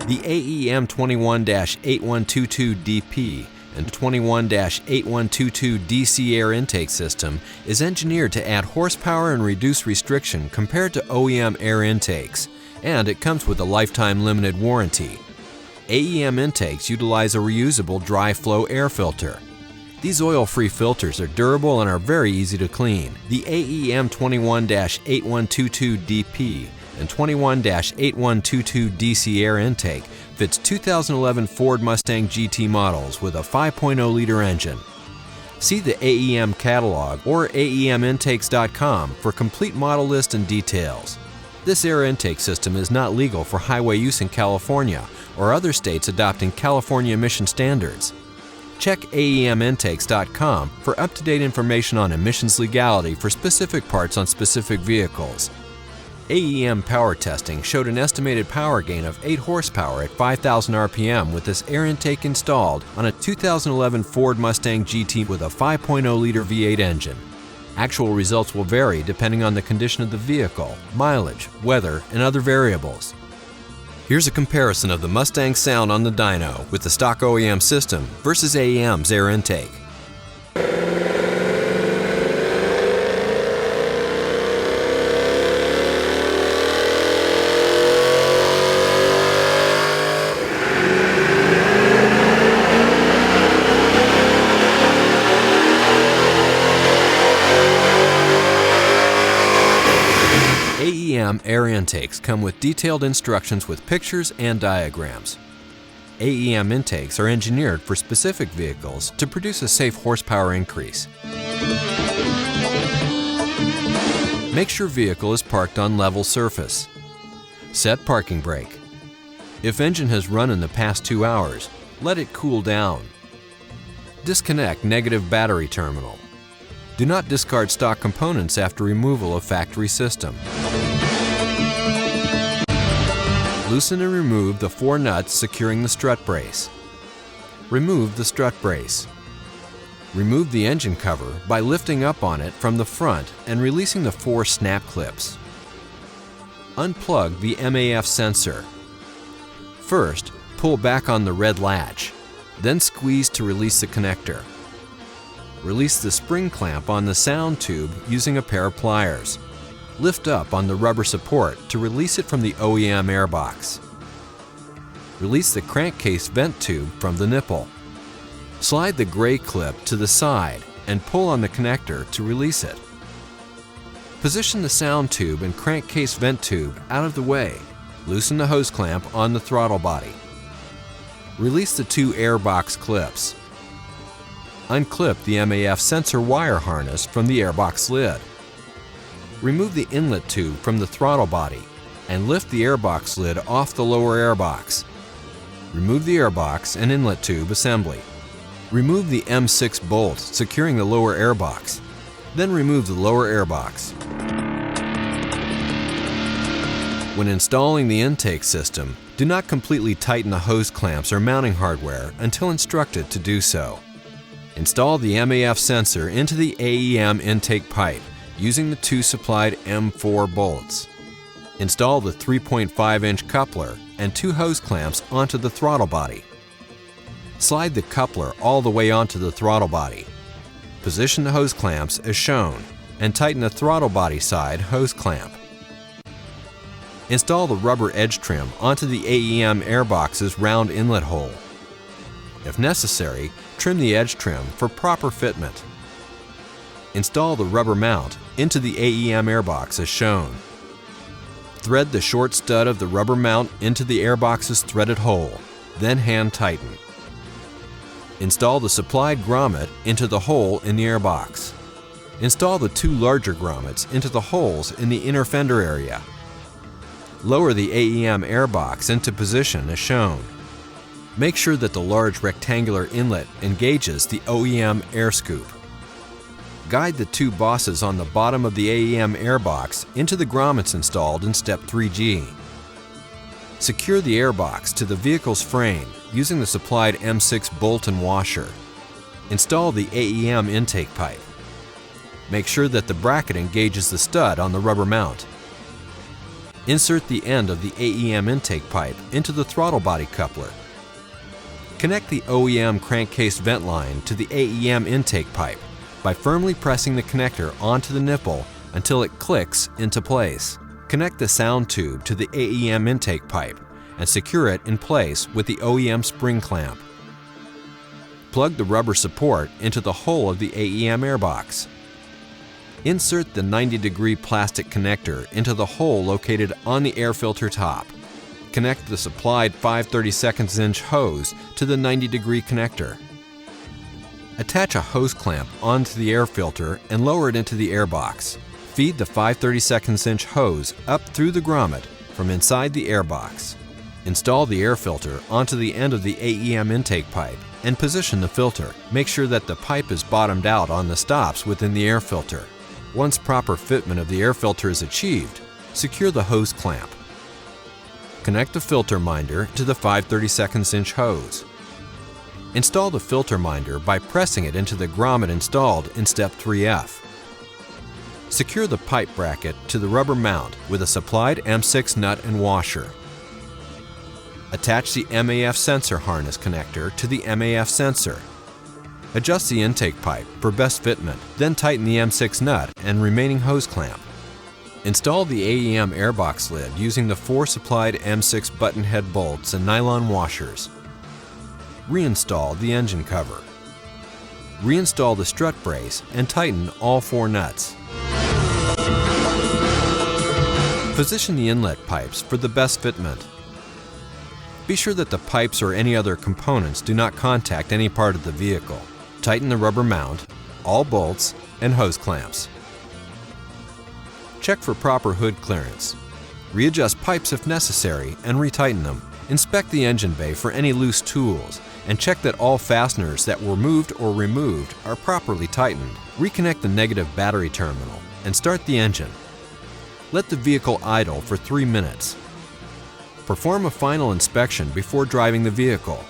The AEM 21-8122DP and 21-8122DC air intake system is engineered to add horsepower and reduce restriction compared to OEM air intakes, and it comes with a lifetime limited warranty. AEM intakes utilize a reusable dry flow air filter. These oil-free filters are durable and are very easy to clean. The AEM 21-8122DP and 21-8122DC air intake fits 2011 Ford Mustang GT models with a 5.0-liter engine. See the AEM catalog or aemintakes.com for complete model list and details. This air intake system is not legal for highway use in California or other states adopting California emission standards. Check aemintakes.com for up-to-date information on emissions legality for specific parts on specific vehicles. AEM power testing showed an estimated power gain of 8 horsepower at 5,000 RPM with this air intake installed on a 2011 Ford Mustang GT with a 5.0-liter V8 engine. Actual results will vary depending on the condition of the vehicle, mileage, weather, and other variables. Here's a comparison of the Mustang sound on the dyno with the stock OEM system versus AEM's air intake. AEM air intakes come with detailed instructions with pictures and diagrams. AEM intakes are engineered for specific vehicles to produce a safe horsepower increase. Make sure vehicle is parked on level surface. Set parking brake. If engine has run in the past 2 hours, let it cool down. Disconnect negative battery terminal. Do not discard stock components after removal of factory system. Loosen and remove the 4 nuts securing the strut brace. Remove the strut brace. Remove the engine cover by lifting up on it from the front and releasing the 4 snap clips. Unplug the MAF sensor. First, pull back on the red latch, then squeeze to release the connector. Release the spring clamp on the sound tube using a pair of pliers. Lift up on the rubber support to release it from the OEM airbox. Release the crankcase vent tube from the nipple. Slide the gray clip to the side and pull on the connector to release it. Position the sound tube and crankcase vent tube out of the way. Loosen the hose clamp on the throttle body. Release the 2 airbox clips. Unclip the MAF sensor wire harness from the airbox lid. Remove the inlet tube from the throttle body and lift the airbox lid off the lower airbox. Remove the airbox and inlet tube assembly. Remove the M6 bolt securing the lower airbox. Then remove the lower airbox. When installing the intake system, do not completely tighten the hose clamps or mounting hardware until instructed to do so. Install the MAF sensor into the AEM intake pipe using the 2 supplied M4 bolts. Install the 3.5-inch coupler and 2 hose clamps onto the throttle body. Slide the coupler all the way onto the throttle body. Position the hose clamps as shown and tighten the throttle body side hose clamp. Install the rubber edge trim onto the AEM airbox's round inlet hole. If necessary, trim the edge trim for proper fitment. Install the rubber mount into the AEM airbox as shown. Thread the short stud of the rubber mount into the airbox's threaded hole, then hand tighten. Install the supplied grommet into the hole in the airbox. Install the 2 larger grommets into the holes in the inner fender area. Lower the AEM airbox into position as shown. Make sure that the large rectangular inlet engages the OEM air scoop. Guide the 2 bosses on the bottom of the AEM airbox into the grommets installed in Step 3G. Secure the airbox to the vehicle's frame using the supplied M6 bolt and washer. Install the AEM intake pipe. Make sure that the bracket engages the stud on the rubber mount. Insert the end of the AEM intake pipe into the throttle body coupler. Connect the OEM crankcase vent line to the AEM intake pipe by firmly pressing the connector onto the nipple until it clicks into place. Connect the sound tube to the AEM intake pipe and secure it in place with the OEM spring clamp. Plug the rubber support into the hole of the AEM airbox. Insert the 90-degree plastic connector into the hole located on the air filter top. Connect the supplied 5/32" hose to the 90-degree connector. Attach a hose clamp onto the air filter and lower it into the airbox. Feed the 5/32" hose up through the grommet from inside the airbox. Install the air filter onto the end of the AEM intake pipe and position the filter. Make sure that the pipe is bottomed out on the stops within the air filter. Once proper fitment of the air filter is achieved, secure the hose clamp. Connect the filter minder to the 5/32" hose. Install the filter minder by pressing it into the grommet installed in Step 3F. Secure the pipe bracket to the rubber mount with a supplied M6 nut and washer. Attach the MAF sensor harness connector to the MAF sensor. Adjust the intake pipe for best fitment, then tighten the M6 nut and remaining hose clamp. Install the AEM airbox lid using the 4 supplied M6 button head bolts and nylon washers. Reinstall the engine cover. Reinstall the strut brace and tighten all 4 nuts. Position the inlet pipes for the best fitment. Be sure that the pipes or any other components do not contact any part of the vehicle. Tighten the rubber mount, all bolts, and hose clamps. Check for proper hood clearance. Readjust pipes if necessary and retighten them. Inspect the engine bay for any loose tools and check that all fasteners that were moved or removed are properly tightened. Reconnect the negative battery terminal and start the engine. Let the vehicle idle for 3 minutes. Perform a final inspection before driving the vehicle.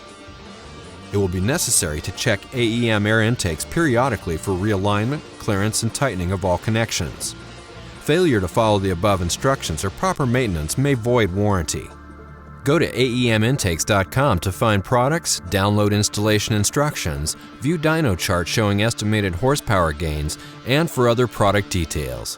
It will be necessary to check AEM air intakes periodically for realignment, clearance, and tightening of all connections. Failure to follow the above instructions or proper maintenance may void warranty. Go to AEMintakes.com to find products, download installation instructions, view dyno charts showing estimated horsepower gains, and for other product details.